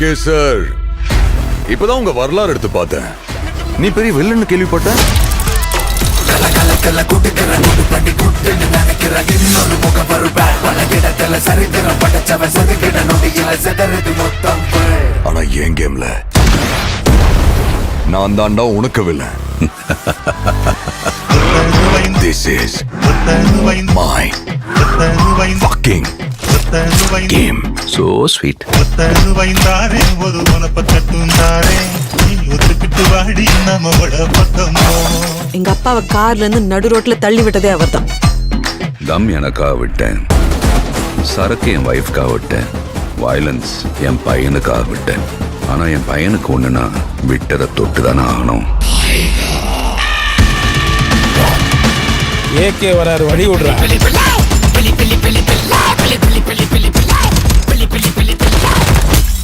AK sir, இப்பதான் உங்க வரலாறு எடுத்து பார்த்தேன். நீ பெரிய வில்லன்னு கேள்விப்பட்ட. ஆனா என் கேம்ல நான் தாண்டா உனக்கு villain. This is my fucking game. So sweet. எங்க அப்பாவை கார்ல இருந்து நடு ரோட்ல தள்ளி விட்டதே அவர்தான். தம் எனக்காக விட்டேன், சரக்கு என் வைஃப்காக விட்டேன், வயலன்ஸ் என் பையனுக்காக விட்டேன். ஆனா என் பையனுக்கு ஒண்ணுனா விட்டதை தொட்டு தானே ஆகணும். ஏகே வராரு, வழி விடுறா.